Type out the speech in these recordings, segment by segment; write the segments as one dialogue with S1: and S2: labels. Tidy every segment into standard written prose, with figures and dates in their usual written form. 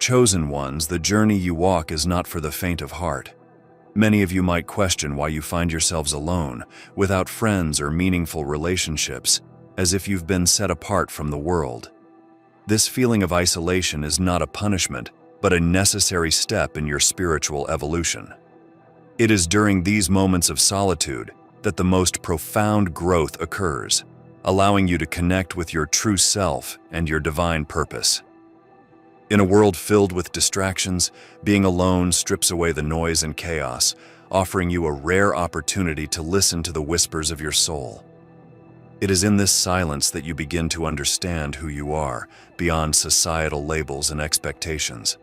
S1: Chosen ones, the journey you walk is not for the faint of heart. Many of you might question why you find yourselves alone, without friends or meaningful relationships, as if you've been set apart from the world. This feeling of isolation is not a punishment, but a necessary step in your spiritual evolution. It is during these moments of solitude that the most profound growth occurs, allowing you to connect with your true self and your divine purpose. In a world filled with distractions, being alone strips away the noise and chaos, offering you a rare opportunity to listen to the whispers of your soul. It is in this silence that you begin to understand who you are, beyond societal labels and expectations.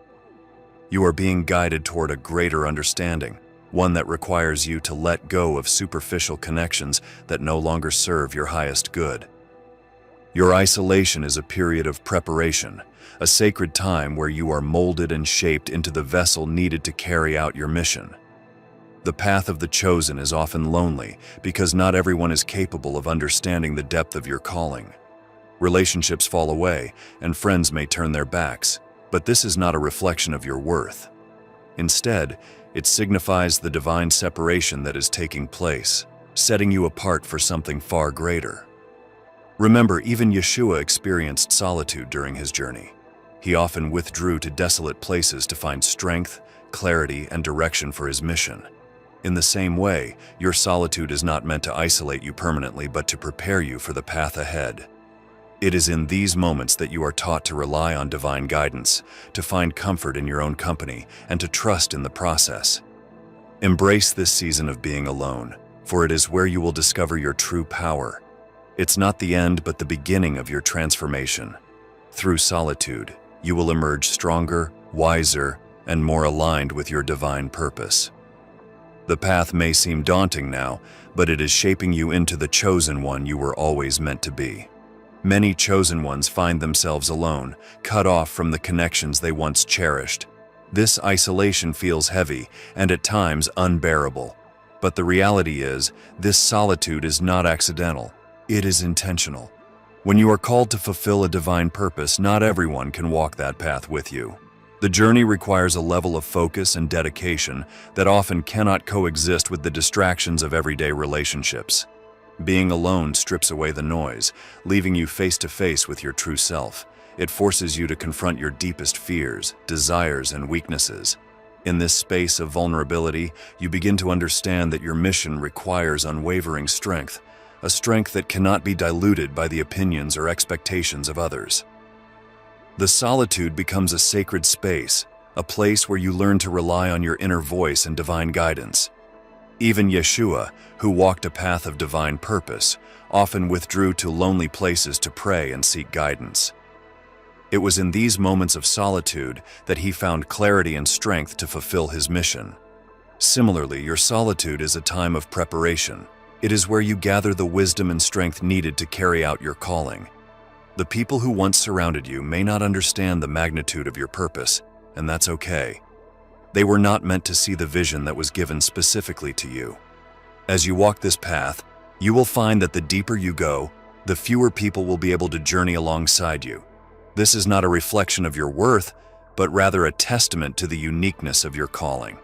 S1: You are being guided toward a greater understanding, one that requires you to let go of superficial connections that no longer serve your highest good. Your isolation is a period of preparation, a sacred time where you are molded and shaped into the vessel needed to carry out your mission. The path of the chosen is often lonely because not everyone is capable of understanding the depth of your calling. Relationships fall away and friends may turn their backs, but this is not a reflection of your worth. Instead, it signifies the divine separation that is taking place, setting you apart for something far greater. Remember, even Yeshua experienced solitude during his journey. He often withdrew to desolate places to find strength, clarity, and direction for his mission. In the same way, your solitude is not meant to isolate you permanently, but to prepare you for the path ahead. It is in these moments that you are taught to rely on divine guidance, to find comfort in your own company, and to trust in the process. Embrace this season of being alone, for it is where you will discover your true power. It's not the end, but the beginning of your transformation. Through solitude, you will emerge stronger, wiser, and more aligned with your divine purpose. The path may seem daunting now, but it is shaping you into the chosen one you were always meant to be. Many chosen ones find themselves alone, cut off from the connections they once cherished. This isolation feels heavy and at times unbearable. But the reality is, this solitude is not accidental. It is intentional. When you are called to fulfill a divine purpose, not everyone can walk that path with you. The journey requires a level of focus and dedication that often cannot coexist with the distractions of everyday relationships. Being alone strips away the noise, leaving you face to face with your true self. It forces you to confront your deepest fears, desires, and weaknesses. In this space of vulnerability, you begin to understand that your mission requires unwavering strength, a strength that cannot be diluted by the opinions or expectations of others. The solitude becomes a sacred space, a place where you learn to rely on your inner voice and divine guidance. Even Yeshua, who walked a path of divine purpose, often withdrew to lonely places to pray and seek guidance. It was in these moments of solitude that he found clarity and strength to fulfill his mission. Similarly, your solitude is a time of preparation. It is where you gather the wisdom and strength needed to carry out your calling. The people who once surrounded you may not understand the magnitude of your purpose, and that's okay. They were not meant to see the vision that was given specifically to you. As you walk this path, you will find that the deeper you go, the fewer people will be able to journey alongside you. This is not a reflection of your worth, but rather a testament to the uniqueness of your calling.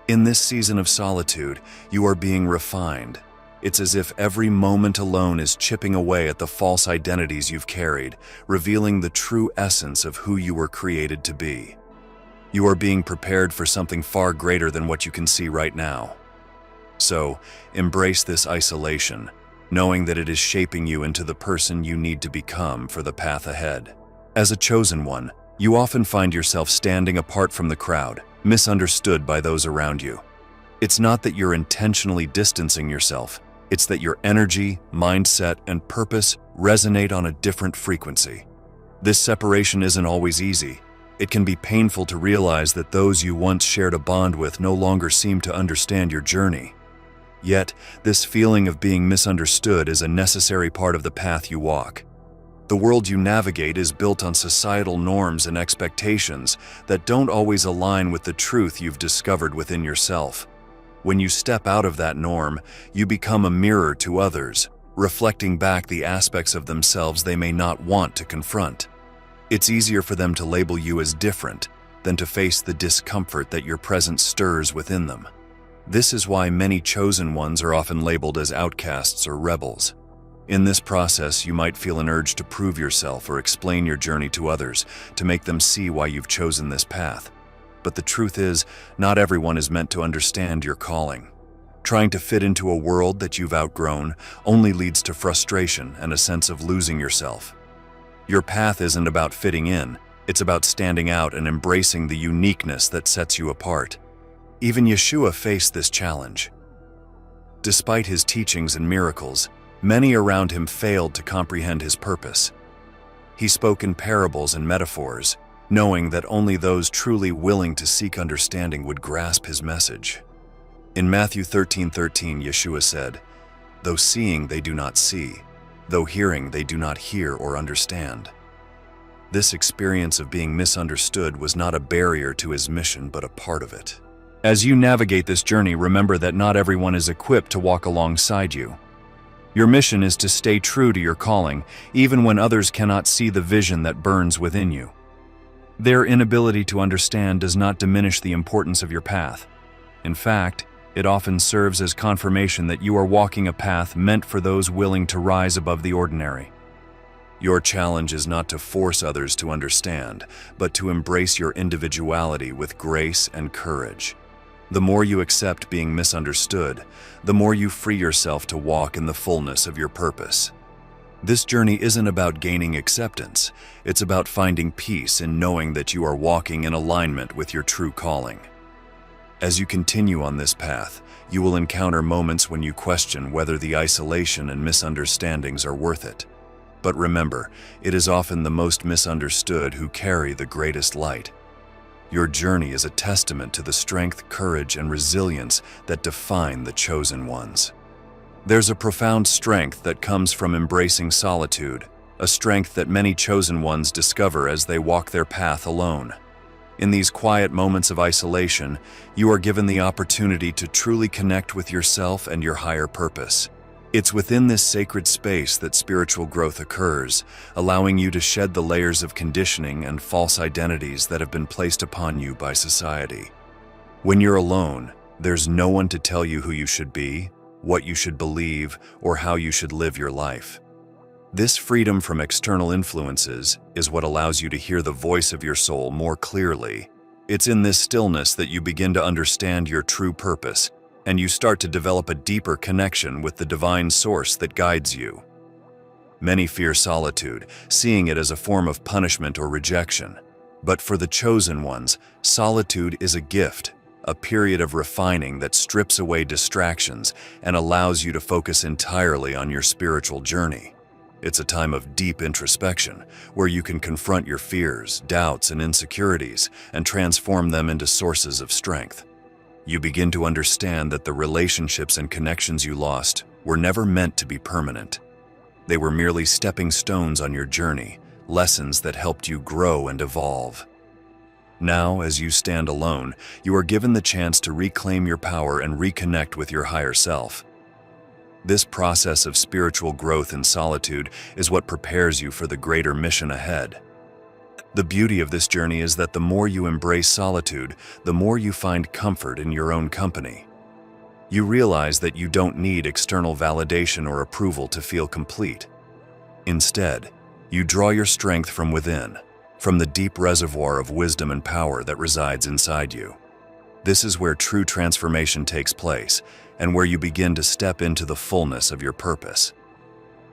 S1: In this season of solitude, you are being refined. It's as if every moment alone is chipping away at the false identities you've carried, revealing the true essence of who you were created to be. You are being prepared for something far greater than what you can see right now. So, embrace this isolation, knowing that it is shaping you into the person you need to become for the path ahead. As a chosen one, you often find yourself standing apart from the crowd, misunderstood by those around you. It's not that you're intentionally distancing yourself. It's that your energy, mindset, and purpose resonate on a different frequency. This separation isn't always easy. It can be painful to realize that those you once shared a bond with no longer seem to understand your journey. Yet, this feeling of being misunderstood is a necessary part of the path you walk. The world you navigate is built on societal norms and expectations that don't always align with the truth you've discovered within yourself. When you step out of that norm, you become a mirror to others, reflecting back the aspects of themselves they may not want to confront. It's easier for them to label you as different, than to face the discomfort that your presence stirs within them. This is why many chosen ones are often labeled as outcasts or rebels. In this process, you might feel an urge to prove yourself or explain your journey to others to make them see why you've chosen this path. But the truth is, not everyone is meant to understand your calling. Trying to fit into a world that you've outgrown only leads to frustration and a sense of losing yourself. Your path isn't about fitting in, it's about standing out and embracing the uniqueness that sets you apart. Even Yeshua faced this challenge. Despite his teachings and miracles, many around him failed to comprehend his purpose. He spoke in parables and metaphors, knowing that only those truly willing to seek understanding would grasp his message. In Matthew 13:13, Yeshua said, "Though seeing they do not see, though hearing they do not hear or understand." This experience of being misunderstood was not a barrier to his mission, but a part of it. As you navigate this journey, remember that not everyone is equipped to walk alongside you. Your mission is to stay true to your calling, even when others cannot see the vision that burns within you. Their inability to understand does not diminish the importance of your path. In fact, it often serves as confirmation that you are walking a path meant for those willing to rise above the ordinary. Your challenge is not to force others to understand, but to embrace your individuality with grace and courage. The more you accept being misunderstood, the more you free yourself to walk in the fullness of your purpose. This journey isn't about gaining acceptance, it's about finding peace in knowing that you are walking in alignment with your true calling. As you continue on this path, you will encounter moments when you question whether the isolation and misunderstandings are worth it. But remember, it is often the most misunderstood who carry the greatest light. Your journey is a testament to the strength, courage, and resilience that define the chosen ones. There's a profound strength that comes from embracing solitude, a strength that many chosen ones discover as they walk their path alone. In these quiet moments of isolation, you are given the opportunity to truly connect with yourself and your higher purpose. It's within this sacred space that spiritual growth occurs, allowing you to shed the layers of conditioning and false identities that have been placed upon you by society. When you're alone, there's no one to tell you who you should be, what you should believe, or how you should live your life. This freedom from external influences is what allows you to hear the voice of your soul more clearly. It's in this stillness that you begin to understand your true purpose, and you start to develop a deeper connection with the divine source that guides you. Many fear solitude, seeing it as a form of punishment or rejection. But for the chosen ones, solitude is a gift, a period of refining that strips away distractions and allows you to focus entirely on your spiritual journey. It's a time of deep introspection, where you can confront your fears, doubts, and insecurities and transform them into sources of strength. You begin to understand that the relationships and connections you lost were never meant to be permanent. They were merely stepping stones on your journey, lessons that helped you grow and evolve. Now, as you stand alone, you are given the chance to reclaim your power and reconnect with your higher self. This process of spiritual growth in solitude is what prepares you for the greater mission ahead. The beauty of this journey is that the more you embrace solitude, the more you find comfort in your own company. You realize that you don't need external validation or approval to feel complete. Instead, you draw your strength from within, from the deep reservoir of wisdom and power that resides inside you. This is where true transformation takes place, and where you begin to step into the fullness of your purpose.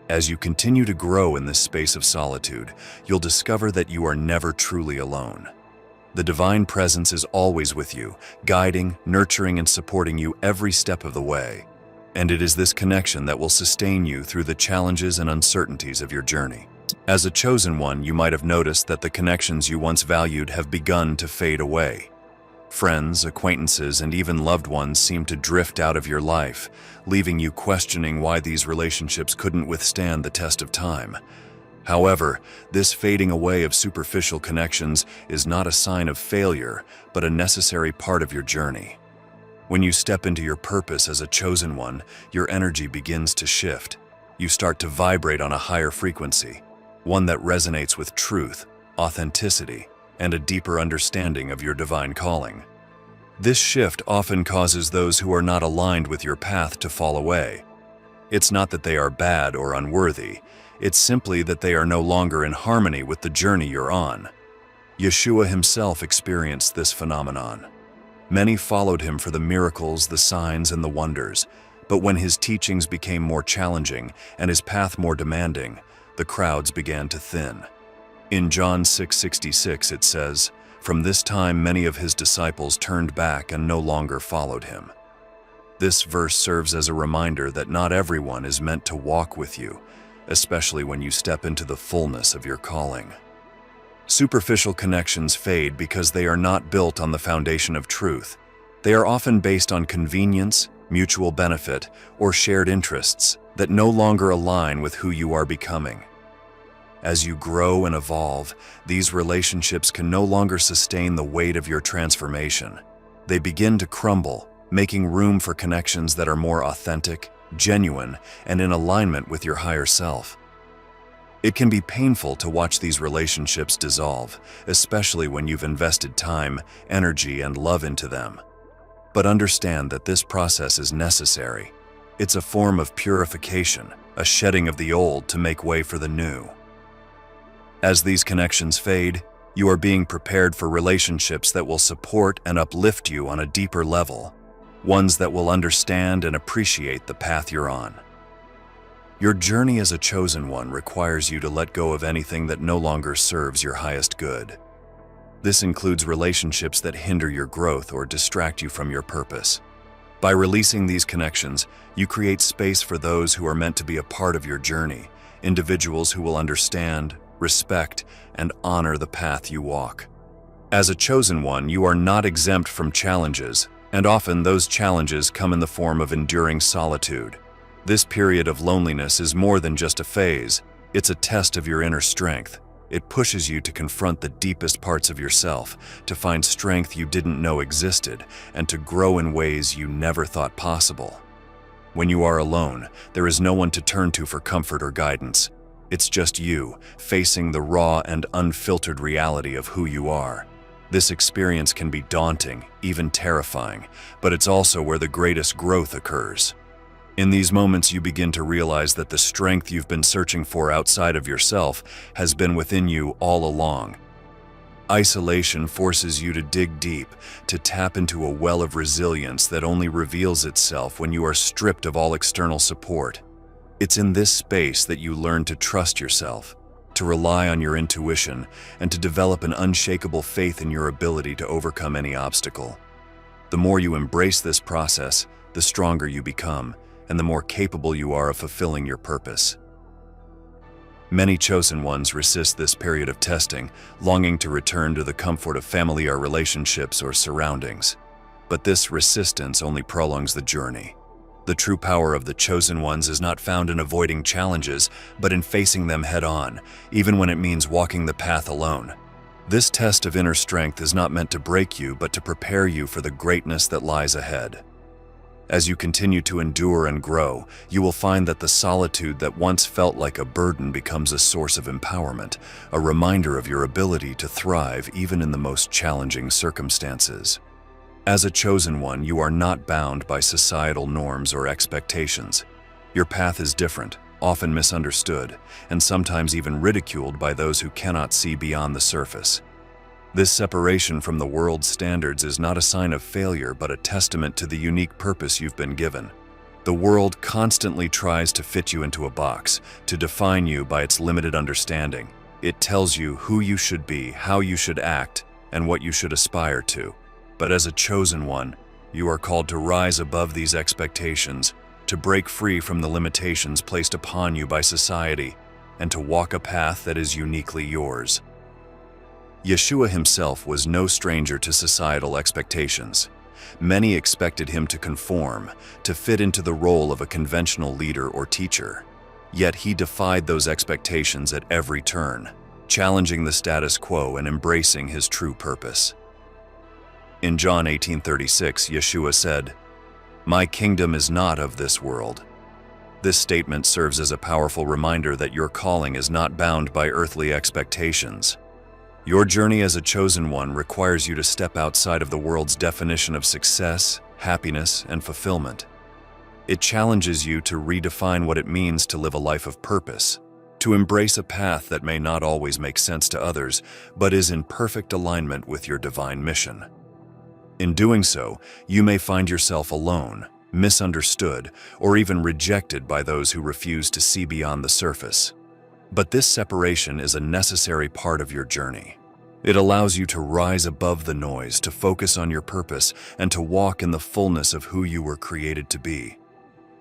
S1: As you continue to grow in this space of solitude, you'll discover that you are never truly alone. The divine presence is always with you, guiding, nurturing, and supporting you every step of the way. And it is this connection that will sustain you through the challenges and uncertainties of your journey. As a chosen one, you might have noticed that the connections you once valued have begun to fade away. Friends, acquaintances, and even loved ones seem to drift out of your life, leaving you questioning why these relationships couldn't withstand the test of time. However, this fading away of superficial connections is not a sign of failure, but a necessary part of your journey. When you step into your purpose as a chosen one, your energy begins to shift. You start to vibrate on a higher frequency, one that resonates with truth, authenticity, and a deeper understanding of your divine calling. This shift often causes those who are not aligned with your path to fall away. It's not that they are bad or unworthy, it's simply that they are no longer in harmony with the journey you're on. Yeshua himself experienced this phenomenon. Many followed him for the miracles, the signs, and the wonders, but when his teachings became more challenging and his path more demanding, the crowds began to thin. In John 6:66 it says, "From this time many of his disciples turned back and no longer followed him." This verse serves as a reminder that not everyone is meant to walk with you, especially when you step into the fullness of your calling. Superficial connections fade because they are not built on the foundation of truth. They are often based on convenience, mutual benefit, or shared interests that no longer align with who you are becoming. As you grow and evolve, these relationships can no longer sustain the weight of your transformation. They begin to crumble, making room for connections that are more authentic, genuine, and in alignment with your higher self. It can be painful to watch these relationships dissolve, especially when you've invested time, energy, and love into them. But understand that this process is necessary. It's a form of purification, a shedding of the old to make way for the new. As these connections fade, you are being prepared for relationships that will support and uplift you on a deeper level, ones that will understand and appreciate the path you're on. Your journey as a chosen one requires you to let go of anything that no longer serves your highest good. This includes relationships that hinder your growth or distract you from your purpose. By releasing these connections, you create space for those who are meant to be a part of your journey, individuals who will understand, respect, and honor the path you walk. As a chosen one, you are not exempt from challenges, and often those challenges come in the form of enduring solitude. This period of loneliness is more than just a phase, it's a test of your inner strength. It pushes you to confront the deepest parts of yourself, to find strength you didn't know existed, and to grow in ways you never thought possible. When you are alone, there is no one to turn to for comfort or guidance. It's just you, facing the raw and unfiltered reality of who you are. This experience can be daunting, even terrifying, but it's also where the greatest growth occurs. In these moments, you begin to realize that the strength you've been searching for outside of yourself has been within you all along. Isolation forces you to dig deep, to tap into a well of resilience that only reveals itself when you are stripped of all external support. It's in this space that you learn to trust yourself, to rely on your intuition, and to develop an unshakable faith in your ability to overcome any obstacle. The more you embrace this process, the stronger you become, and the more capable you are of fulfilling your purpose. Many chosen ones resist this period of testing, longing to return to the comfort of familiar relationships or surroundings. But this resistance only prolongs the journey. The true power of the chosen ones is not found in avoiding challenges, but in facing them head-on, even when it means walking the path alone. This test of inner strength is not meant to break you, but to prepare you for the greatness that lies ahead. As you continue to endure and grow, you will find that the solitude that once felt like a burden becomes a source of empowerment, a reminder of your ability to thrive even in the most challenging circumstances. As a chosen one, you are not bound by societal norms or expectations. Your path is different, often misunderstood, and sometimes even ridiculed by those who cannot see beyond the surface. This separation from the world's standards is not a sign of failure, but a testament to the unique purpose you've been given. The world constantly tries to fit you into a box, to define you by its limited understanding. It tells you who you should be, how you should act, and what you should aspire to. But as a chosen one, you are called to rise above these expectations, to break free from the limitations placed upon you by society, and to walk a path that is uniquely yours. Yeshua himself was no stranger to societal expectations. Many expected him to conform, to fit into the role of a conventional leader or teacher. Yet he defied those expectations at every turn, challenging the status quo and embracing his true purpose. In John 18:36, Yeshua said, "My kingdom is not of this world." This statement serves as a powerful reminder that your calling is not bound by earthly expectations. Your journey as a chosen one requires you to step outside of the world's definition of success, happiness, and fulfillment. It challenges you to redefine what it means to live a life of purpose, to embrace a path that may not always make sense to others, but is in perfect alignment with your divine mission. In doing so, you may find yourself alone, misunderstood, or even rejected by those who refuse to see beyond the surface. But this separation is a necessary part of your journey. It allows you to rise above the noise, to focus on your purpose, and to walk in the fullness of who you were created to be.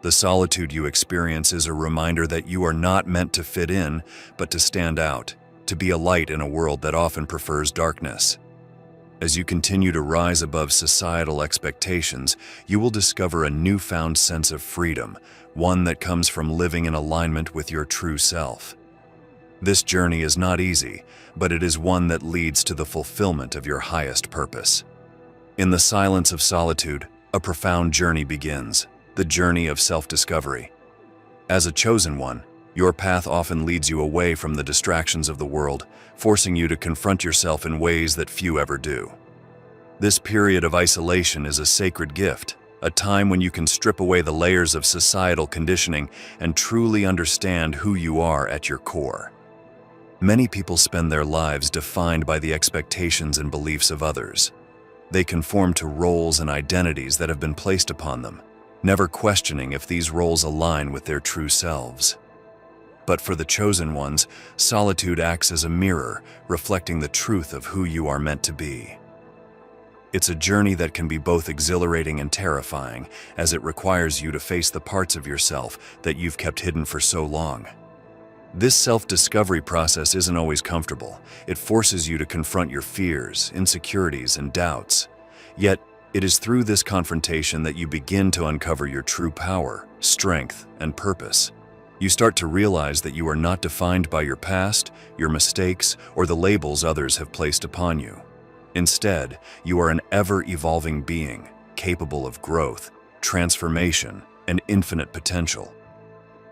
S1: The solitude you experience is a reminder that you are not meant to fit in, but to stand out, to be a light in a world that often prefers darkness. As you continue to rise above societal expectations, you will discover a newfound sense of freedom, one that comes from living in alignment with your true self. This journey is not easy, but it is one that leads to the fulfillment of your highest purpose. In the silence of solitude, a profound journey begins, the journey of self-discovery. As a chosen one, your path often leads you away from the distractions of the world, forcing you to confront yourself in ways that few ever do. This period of isolation is a sacred gift, a time when you can strip away the layers of societal conditioning and truly understand who you are at your core. Many people spend their lives defined by the expectations and beliefs of others. They conform to roles and identities that have been placed upon them, never questioning if these roles align with their true selves. But for the chosen ones, solitude acts as a mirror, reflecting the truth of who you are meant to be. It's a journey that can be both exhilarating and terrifying, as it requires you to face the parts of yourself that you've kept hidden for so long. This self-discovery process isn't always comfortable. It forces you to confront your fears, insecurities, and doubts. Yet, it is through this confrontation that you begin to uncover your true power, strength, and purpose. You start to realize that you are not defined by your past, your mistakes, or the labels others have placed upon you. Instead, you are an ever-evolving being, capable of growth, transformation, and infinite potential.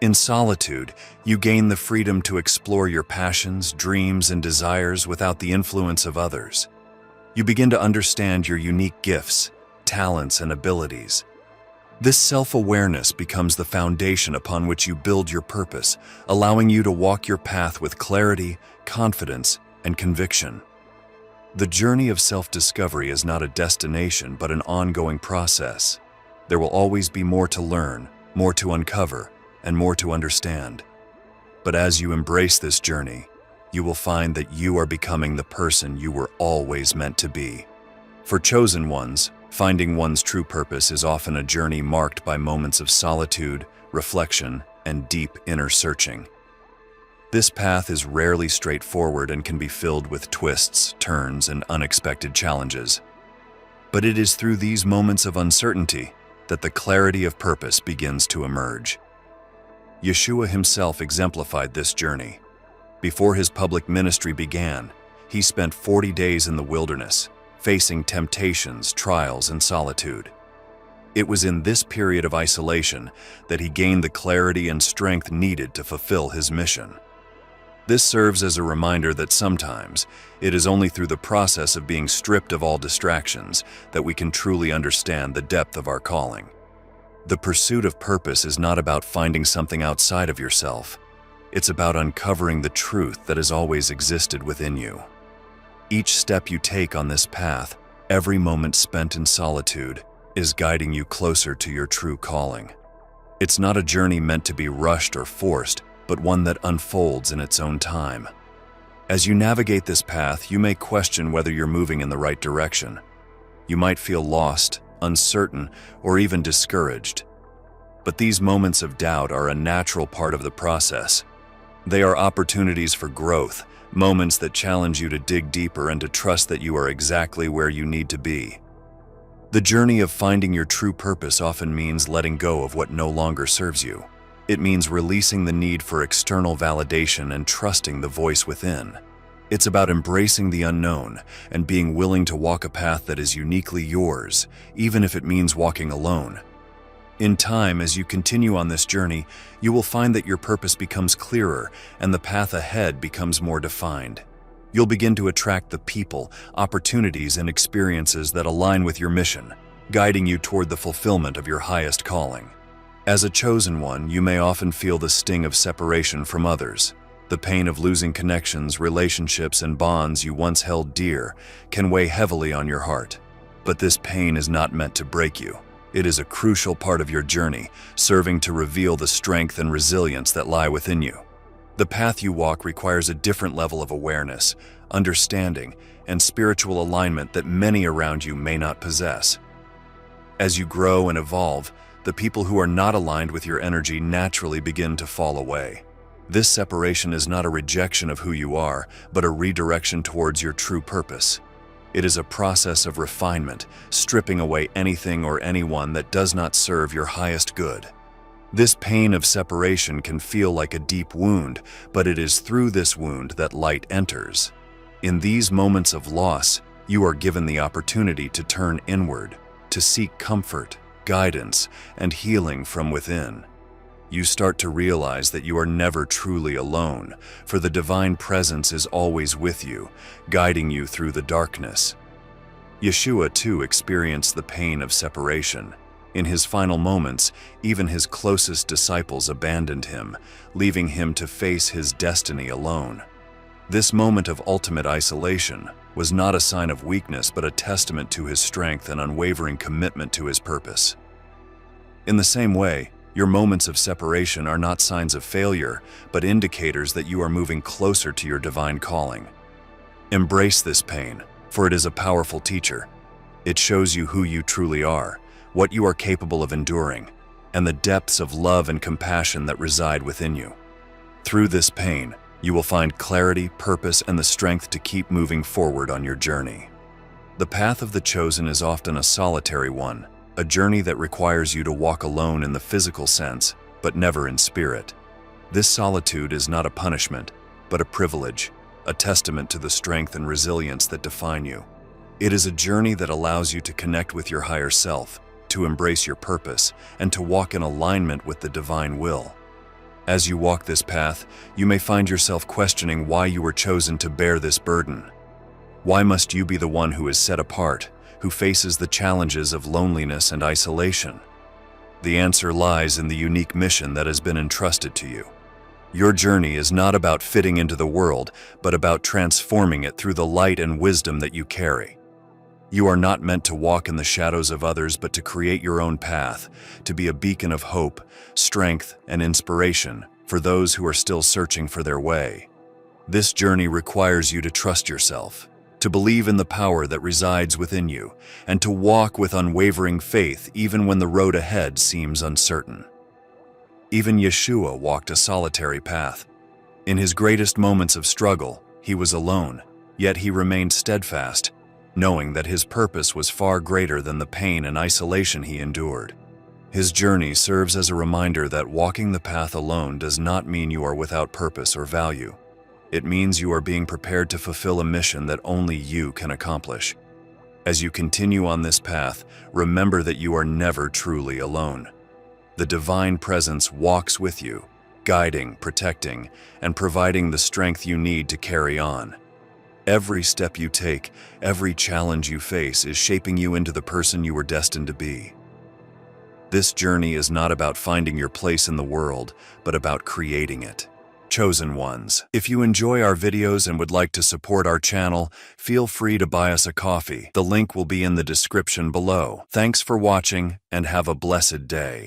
S1: In solitude, you gain the freedom to explore your passions, dreams, and desires without the influence of others. You begin to understand your unique gifts, talents, and abilities. This self-awareness becomes the foundation upon which you build your purpose, allowing you to walk your path with clarity, confidence, and conviction. The journey of self-discovery is not a destination, but an ongoing process. There will always be more to learn, more to uncover, and more to understand. But as you embrace this journey, you will find that you are becoming the person you were always meant to be. For chosen ones, finding one's true purpose is often a journey marked by moments of solitude, reflection, and deep inner searching. This path is rarely straightforward and can be filled with twists, turns, and unexpected challenges. But it is through these moments of uncertainty that the clarity of purpose begins to emerge. Yeshua himself exemplified this journey. Before his public ministry began, he spent 40 days in the wilderness, facing temptations, trials, and solitude. It was in this period of isolation that he gained the clarity and strength needed to fulfill his mission. This serves as a reminder that sometimes it is only through the process of being stripped of all distractions that we can truly understand the depth of our calling. The pursuit of purpose is not about finding something outside of yourself. It's about uncovering the truth that has always existed within you. Each step you take on this path, every moment spent in solitude, is guiding you closer to your true calling. It's not a journey meant to be rushed or forced, but one that unfolds in its own time. As you navigate this path, you may question whether you're moving in the right direction. You might feel lost, uncertain, or even discouraged. But these moments of doubt are a natural part of the process. They are opportunities for growth, moments that challenge you to dig deeper and to trust that you are exactly where you need to be. The journey of finding your true purpose often means letting go of what no longer serves you. It means releasing the need for external validation and trusting the voice within. It's about embracing the unknown and being willing to walk a path that is uniquely yours, even if it means walking alone. In time, as you continue on this journey, you will find that your purpose becomes clearer and the path ahead becomes more defined. You'll begin to attract the people, opportunities, and experiences that align with your mission, guiding you toward the fulfillment of your highest calling. As a chosen one, you may often feel the sting of separation from others. The pain of losing connections, relationships, and bonds you once held dear can weigh heavily on your heart. But this pain is not meant to break you. It is a crucial part of your journey, serving to reveal the strength and resilience that lie within you. The path you walk requires a different level of awareness, understanding, and spiritual alignment that many around you may not possess. As you grow and evolve, the people who are not aligned with your energy naturally begin to fall away. This separation is not a rejection of who you are, but a redirection towards your true purpose. It is a process of refinement, stripping away anything or anyone that does not serve your highest good. This pain of separation can feel like a deep wound, but it is through this wound that light enters. In these moments of loss, you are given the opportunity to turn inward, to seek comfort, guidance, and healing from within. You start to realize that you are never truly alone, for the divine presence is always with you, guiding you through the darkness. Yeshua too experienced the pain of separation. In his final moments, even his closest disciples abandoned him, leaving him to face his destiny alone. This moment of ultimate isolation was not a sign of weakness, but a testament to his strength and unwavering commitment to his purpose. In the same way, your moments of separation are not signs of failure, but indicators that you are moving closer to your divine calling. Embrace this pain, for it is a powerful teacher. It shows you who you truly are, what you are capable of enduring, and the depths of love and compassion that reside within you. Through this pain, you will find clarity, purpose, and the strength to keep moving forward on your journey. The path of the chosen is often a solitary one, a journey that requires you to walk alone in the physical sense, but never in spirit. This solitude is not a punishment, but a privilege, a testament to the strength and resilience that define you. It is a journey that allows you to connect with your higher self, to embrace your purpose, and to walk in alignment with the divine will. As you walk this path, you may find yourself questioning why you were chosen to bear this burden. Why must you be the one who is set apart, who faces the challenges of loneliness and isolation? The answer lies in the unique mission that has been entrusted to you. Your journey is not about fitting into the world, but about transforming it through the light and wisdom that you carry. You are not meant to walk in the shadows of others, but to create your own path, to be a beacon of hope, strength, and inspiration for those who are still searching for their way. This journey requires you to trust yourself, to believe in the power that resides within you, and to walk with unwavering faith even when the road ahead seems uncertain. Even Yeshua walked a solitary path. In his greatest moments of struggle, he was alone, yet he remained steadfast, knowing that his purpose was far greater than the pain and isolation he endured. His journey serves as a reminder that walking the path alone does not mean you are without purpose or value. It means you are being prepared to fulfill a mission that only you can accomplish. As you continue on this path, remember that you are never truly alone. The divine presence walks with you, guiding, protecting, and providing the strength you need to carry on. Every step you take, every challenge you face is shaping you into the person you were destined to be. This journey is not about finding your place in the world, but about creating it. Chosen ones, if you enjoy our videos and would like to support our channel, feel free to buy us a coffee. The link will be in the description below. Thanks for watching and have a blessed day.